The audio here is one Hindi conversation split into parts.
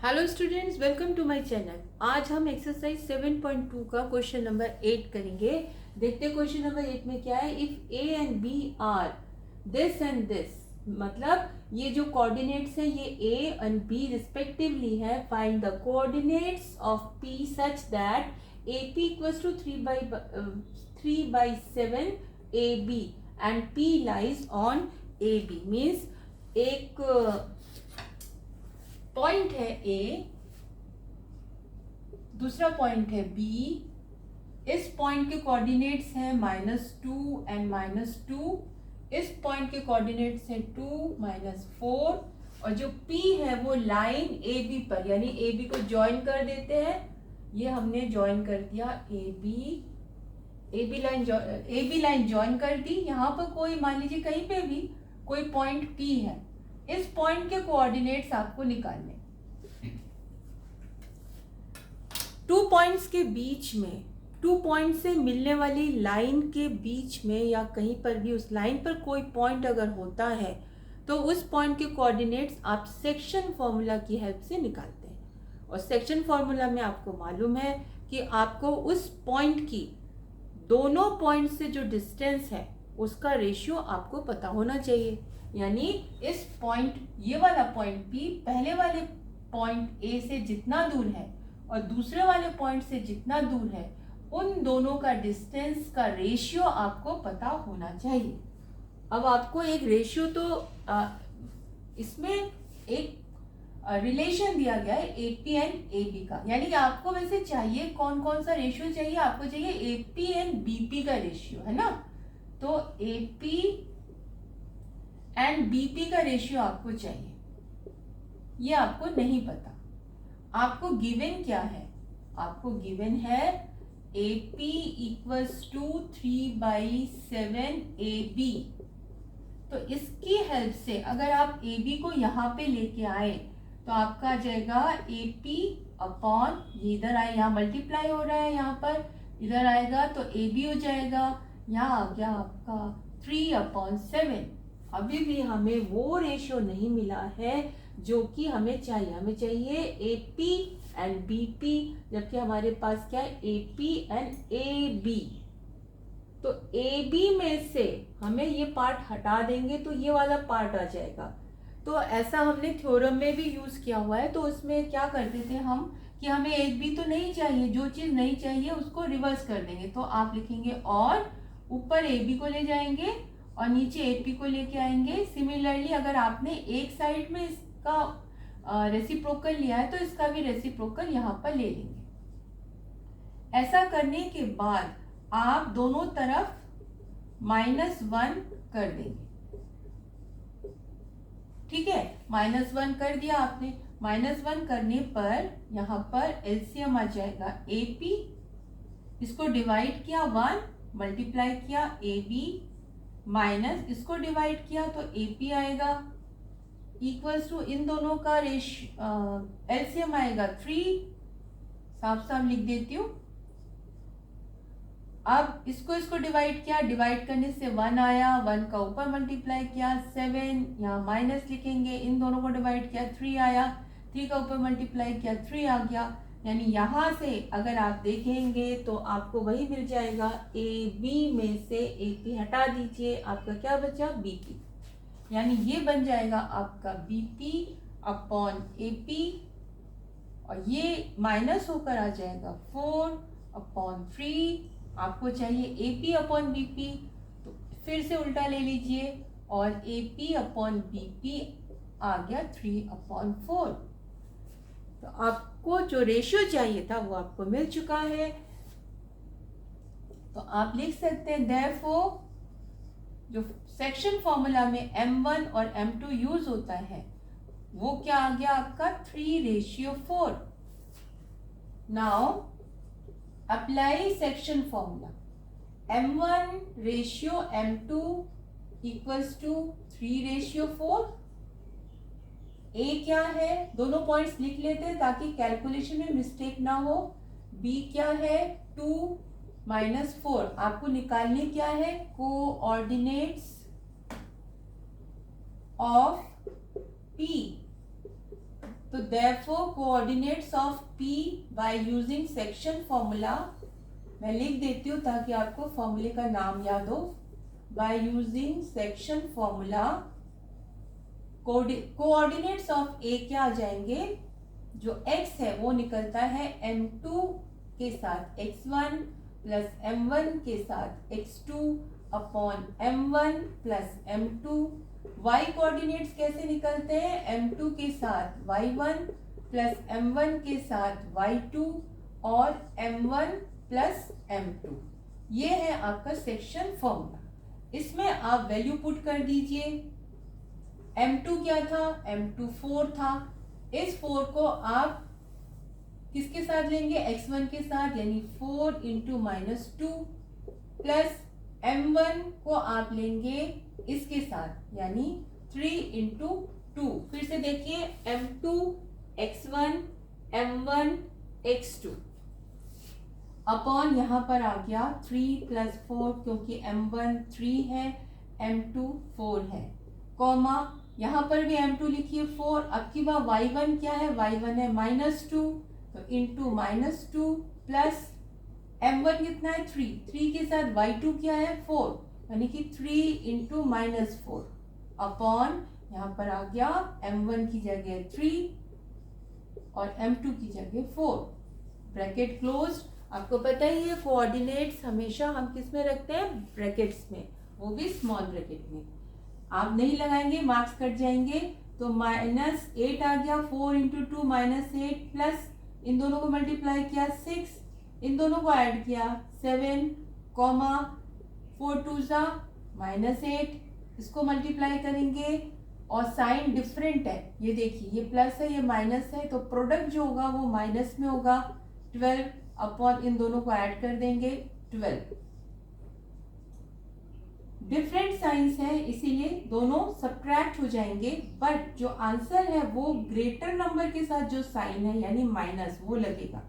Hello students, welcome to my channel. आज हम एक्सरसाइज 7.2 का क्वेश्चन नंबर 8 करेंगे। देखते हैं क्वेश्चन नंबर 8 में क्या है। If A and B are this and this, मतलब ये जो कोऑर्डिनेट्स हैं ये ए एंड बी रिस्पेक्टिवली है। Find the coordinates of P such that A P equals to 3/7 A B and P lies on A B. Means एक पॉइंट है ए, दूसरा पॉइंट है बी। इस पॉइंट के कोऑर्डिनेट्स हैं -2 एंड -2। इस पॉइंट के कोऑर्डिनेट्स हैं 2 -4। और जो P है वो लाइन ए बी पर, यानी ए बी को ज्वाइन कर देते हैं। ये हमने ज्वाइन कर दिया ए बी लाइन ज्वाइन कर दी। यहाँ पर कोई मान लीजिए कहीं पे भी कोई पॉइंट P है, इस पॉइंट के कोऑर्डिनेट्स आपको निकालने। 2 पॉइंट्स के बीच में, 2 पॉइंट से मिलने वाली लाइन के बीच में या कहीं पर भी उस लाइन पर कोई पॉइंट अगर होता है तो उस पॉइंट के कोऑर्डिनेट्स आप सेक्शन फॉर्मूला की हेल्प से निकालते हैं। और सेक्शन फॉर्मूला में आपको मालूम है कि आपको उस पॉइंट की दोनों पॉइंट से जो डिस्टेंस है उसका रेशियो आपको पता होना चाहिए। यानी इस पॉइंट, ये वाला पॉइंट P पहले वाले पॉइंट A से जितना दूर है और दूसरे वाले पॉइंट से जितना दूर है, उन दोनों का डिस्टेंस का रेशियो आपको पता होना चाहिए। अब आपको एक रेशियो तो इसमें एक रिलेशन दिया गया है AP एंड AB का, यानी आपको वैसे चाहिए कौन कौन सा रेशियो चाहिए। आपको चाहिए AP एंड BP का रेशियो, है ना। तो AP एंड BP का रेशियो आपको चाहिए, ये आपको नहीं पता। आपको गिवन क्या है? आपको गिवन है AP इक्वल्स टू 3/7 AB। तो इसकी हेल्प से अगर आप AB को यहाँ पे लेके आए तो आपका आ जाएगा AP अपॉन, ये इधर आए, यहाँ मल्टीप्लाई हो रहा है, यहाँ पर इधर आएगा तो AB हो जाएगा। यहाँ आ गया आपका 3/7। अभी भी हमें वो रेशियो नहीं मिला है जो कि हमें चाहिए। हमें चाहिए AP एंड BP, जबकि हमारे पास क्या है AP एंड AB। तो AB में से हमें ये पार्ट हटा देंगे तो ये वाला पार्ट आ जाएगा। तो ऐसा हमने थ्योरम में भी यूज किया हुआ है। तो उसमें क्या करते थे हम कि हमें AB तो नहीं चाहिए, जो चीज नहीं चाहिए उसको रिवर्स कर देंगे। तो आप लिखेंगे और ऊपर AB को ले जाएंगे और नीचे AP को लेके आएंगे। सिमिलरली अगर आपने एक साइड में इसका रेसिप्रोकल लिया है तो इसका भी रेसिप्रोकल यहाँ पर ले लेंगे। ऐसा करने के बाद आप दोनों तरफ -1 कर देंगे। ठीक है, -1 कर दिया आपने। -1 करने पर यहाँ पर एलसीएम आ जाएगा AP, इसको डिवाइड किया 1, मल्टीप्लाई किया AB, माइनस इसको डिवाइड किया तो AP आएगा, इक्वल्स टू इन दोनों का एलसीएम आएगा 3। साफ साफ लिख देती हूँ। अब इसको डिवाइड किया, डिवाइड करने से 1 आया, 1 का ऊपर मल्टीप्लाई किया 7, यहाँ माइनस लिखेंगे, इन दोनों को डिवाइड किया 3 आया, 3 का ऊपर मल्टीप्लाई किया 3 आ गया। यानी यहाँ से अगर आप देखेंगे तो आपको वही मिल जाएगा। AB में से AP हटा दीजिए, आपका क्या बचा BP। यानी ये बन जाएगा आपका BP अपॉन AP, और ये माइनस होकर आ जाएगा 4/3। आपको चाहिए AP अपॉन BP, तो फिर से उल्टा ले लीजिए और AP अपॉन BP आ गया 3/4। तो आपको जो रेशियो चाहिए था वो आपको मिल चुका है। तो आप लिख सकते हैं देयरफॉर, जो सेक्शन फॉर्मूला में M1 और M2 यूज होता है वो क्या आ गया आपका 3/4। Now apply section formula. M1 ratio M2 equals to 3/4। A क्या है, दोनों पॉइंट्स लिख लेते हैं ताकि कैलकुलेशन में मिस्टेक ना हो। B क्या है 2 - 4। आपको निकालने क्या है, कोऑर्डिनेट्स ऑफ P। तो therefore coordinates of P by using section formula, मैं लिख देती हूँ ताकि आपको फॉर्मूले का नाम याद हो। by using section formula coordinates of A क्या आ जाएंगे, जो x है वो निकलता है m2 के साथ x1 प्लस m1 के साथ x2 upon m1 plus m2। y coordinates कैसे निकलते हैं, m2 के साथ y1 प्लस m1 के साथ y2 और m1 प्लस m2। ये है आपका सेक्शन फॉर्मूला। इसमें आप वैल्यू पुट कर दीजिए। m2 क्या था, m2 4 था। इस 4 को आप किसके साथ लेंगे, x1 के साथ, यानी 4 इंटू -2 प्लस m1 को आप लेंगे इसके साथ, यानी 3 इंटू 2। फिर से देखिए m2 x1 m1 x2 upon यहाँ पर आ गया 3 प्लस 4, क्योंकि m1 3 है, m2 4 है, कॉमा यहाँ पर भी m2 लिखिए 4। अब की बार y1 क्या है, y1 है -2, तो इंटू -2 प्लस m1 कितना है 3 के साथ y2 क्या है 4, यानी कि 3 इंटू -4 अपॉन यहाँ पर आ गया m1 की जगह 3 और m2 की जगह 4, ब्रैकेट क्लोज। आपको पता ही है कोऑर्डिनेट्स हमेशा हम किस में रखते हैं, ब्रैकेट्स में, वो भी स्मॉल ब्रैकेट में। आप नहीं लगाएंगे मार्क्स कट जाएंगे। तो -8 आ गया, 4 इंटू 2 -8 प्लस इन दोनों को मल्टीप्लाई किया 6, इन दोनों को ऐड किया 7, कॉमा 4 2 -8, इसको मल्टीप्लाई करेंगे और साइन डिफरेंट है, ये देखिए ये प्लस है ये माइनस है, तो प्रोडक्ट जो होगा वो माइनस में होगा। 12 अपॉन इन दोनों को ऐड कर देंगे 12। डिफरेंट साइंस है इसीलिए दोनों सब्ट्रैक्ट हो जाएंगे, बट जो आंसर है वो ग्रेटर नंबर के साथ जो साइन है यानी माइनस वो लगेगा।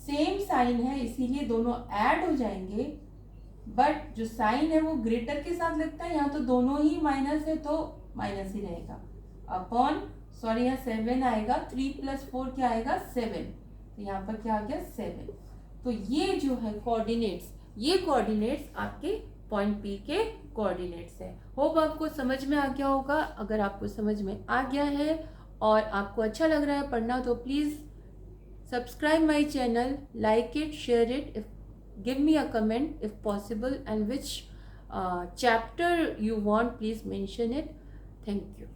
सेम साइन है इसीलिए दोनों ऐड हो जाएंगे, बट जो साइन है वो ग्रेटर के साथ लगता है, यहाँ तो दोनों ही माइनस है तो माइनस ही रहेगा। अपॉन सॉरी यहाँ 7 आएगा, 3 प्लस 4 क्या आएगा 7, तो यहाँ पर क्या आ गया 7। तो ये जो है कोऑर्डिनेट्स, ये कोऑर्डिनेट्स आपके पॉइंट P के कोऑर्डिनेट्स है। होप आपको समझ में आ गया होगा। अगर आपको समझ में आ गया है और आपको अच्छा लग रहा है पढ़ना, तो please subscribe my channel, like it, share it, give me a comment if possible, and which chapter you want, please mention it. Thank you.